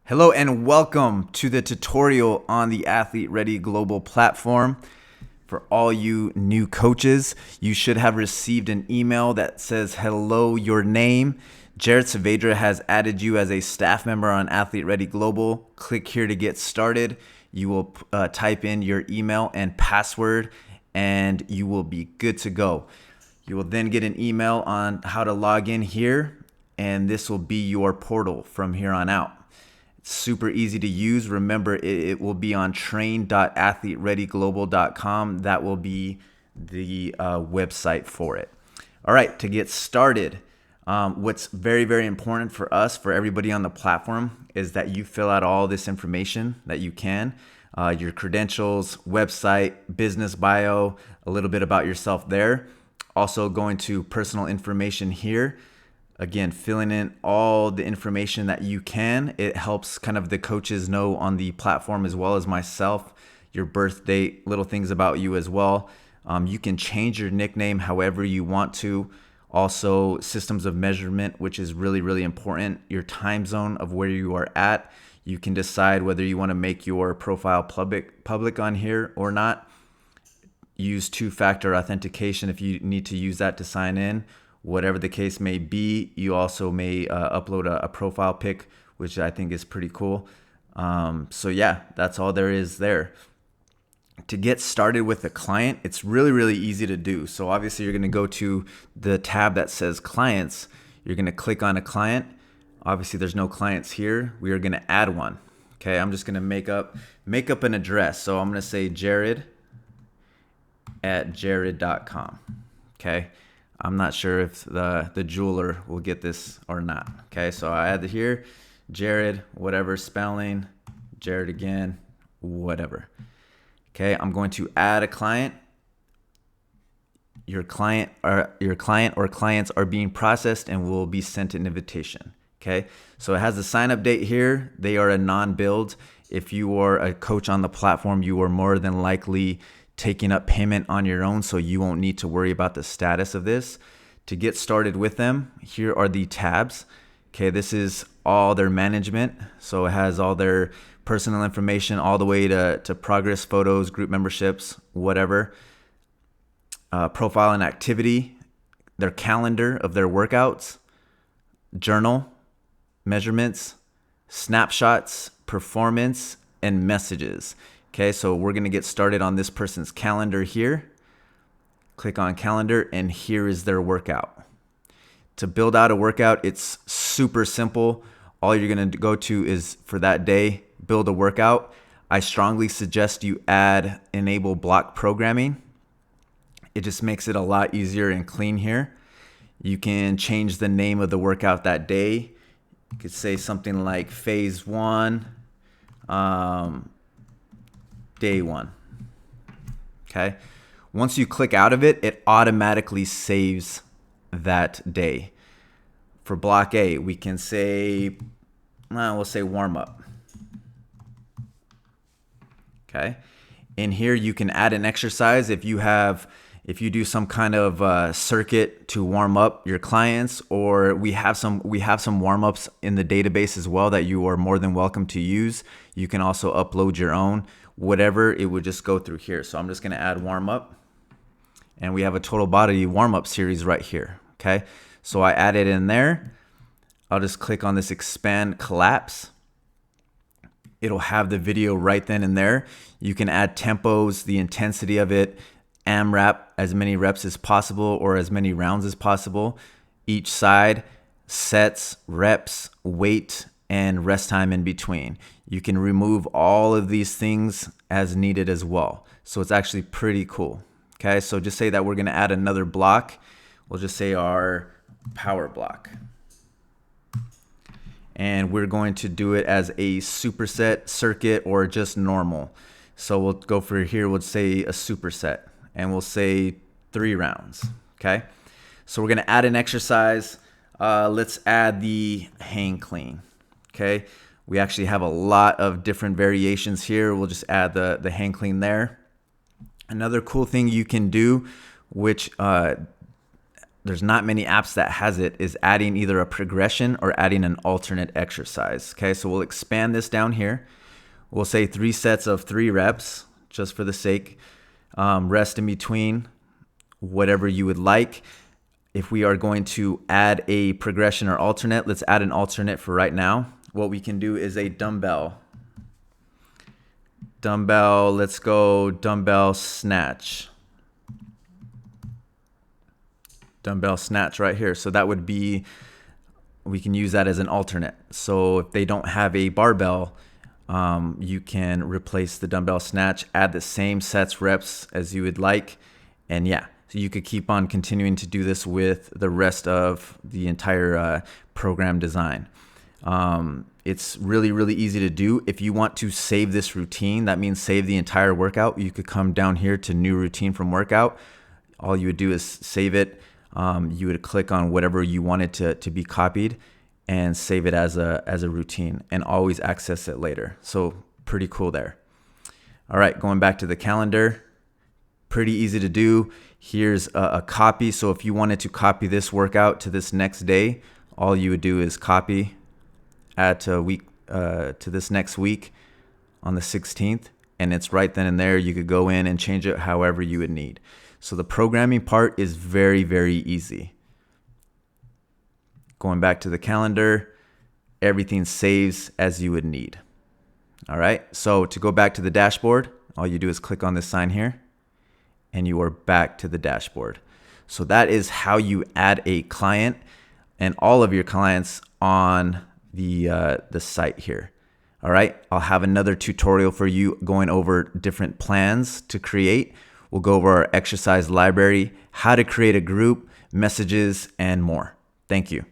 Hello and welcome to the tutorial on the Athlete Ready Global platform. For all you new coaches, you should have received an email that says, hello, your name. Jared Saavedra has added you as a staff member on Athlete Ready Global. Click here to get started. You will type in your email and password and you will be good to go. You will then get an email on how to log in here, and this will be your portal from here on out. Super easy to use. Remember, it will be on train.athletereadyglobal.com. That will be the website for it. All right, to get started, what's very, very important for us, for everybody on the platform, is that you fill out all this information that you can. Your credentials, website, business bio, a little bit about yourself there. Also going to personal information here. Again, filling in all the information that you can. It helps kind of the coaches know on the platform as well as myself, your birth date, little things about you as well. You can change your nickname however you want to. Also, systems of measurement, which is really, really important. Your time zone of where you are at. You can decide whether you want to make your profile public on here or not. Use two-factor authentication if you need to use that to sign in. Whatever the case may be, you also may upload a profile pic, which I think is pretty cool. So yeah, that's all there is there. To get started with a client, it's really, really easy to do. So obviously you're going to go to the tab that says clients. You're going to click on a client. Obviously there's no clients here. We are going to add one. Okay, I'm just going to make up an address. So I'm going to say jared@jared.com. Okay. I'm not sure if the jeweler will get this or not. Okay, so I add it here, Jared, whatever spelling, Jared again, whatever. Okay, I'm going to add a client. Your client or clients are being processed and will be sent an invitation. Okay, so it has a sign up date here. They are a non-build. If you are a coach on the platform, you are more than likely taking up payment on your own, so you won't need to worry about the status of this. To get started with them, here are the tabs. Okay, this is all their management. So it has all their personal information all the way to progress photos, group memberships, whatever. Profile and activity, their calendar of their workouts, journal, measurements, snapshots, performance, and messages. Okay, so we're going to get started on this person's calendar here. Click on calendar, and here is their workout. To build out a workout, it's super simple. All you're going to go to is for that day, build a workout. I strongly suggest you enable block programming. It just makes it a lot easier and clean here. You can change the name of the workout that day. You could say something like phase 1. Day 1. Okay. Once you click out of it, it automatically saves that day. For block A, we can say, we'll say warm up. Okay. In here, you can add an exercise if you do some kind of circuit to warm up your clients, or we have some warm-ups in the database as well that you are more than welcome to use. You can also upload your own. Whatever, it would just go through here. So I'm just going to add warm up, and we have a total body warm up series right here. Okay, so I add it in there. I'll just click on this expand collapse. It'll have the video right then and there. You can add tempos, the intensity of it, AMRAP, as many reps as possible or as many rounds as possible. Each side, sets, reps, weight, and rest time in between. You can remove all of these things as needed as well. So it's actually pretty cool. Okay, so just say that we're going to add another block. We'll just say our power block. And we're going to do it as a superset, circuit, or just normal. So we'll go for here, we'll say a superset, and we'll say 3 rounds. Okay, so we're going to add an exercise. Let's add the hang clean. Okay, we actually have a lot of different variations here. We'll just add the hang clean there. Another cool thing you can do, which there's not many apps that has it, is adding either a progression or adding an alternate exercise. Okay, so we'll expand this down here. We'll say 3 sets of 3 reps, just for the sake. Rest in between, whatever you would like. If we are going to add a progression or alternate, let's add an alternate for right now. What we can do is a dumbbell. Let's go dumbbell snatch. Dumbbell snatch right here. So that would be, we can use that as an alternate. So if they don't have a barbell, you can replace the dumbbell snatch, add the same sets, reps as you would like. And yeah, so you could keep on continuing to do this with the rest of the entire program design. It's really, really easy to do. If you want to save this routine, that means save the entire workout. You could come down here to new routine from workout. All you would do is save it. You would click on whatever you wanted to be copied and save it as a routine and always access it later. So pretty cool there. All right, going back to the calendar, pretty easy to do. Here's a copy. So if you wanted to copy this workout to this next day, all you would do is copy, add to this next week on the 16th, and it's right then and there. You could go in and change it however you would need. So the programming part is very, very easy. Going back to the calendar, everything saves as you would need. All right, so to go back to the dashboard, all you do is click on this sign here, and you are back to the dashboard. So that is how you add a client and all of your clients on the site here. All right, I'll have another tutorial for you going over different plans to create. We'll go over our exercise library, how to create a group, messages, and more. Thank you.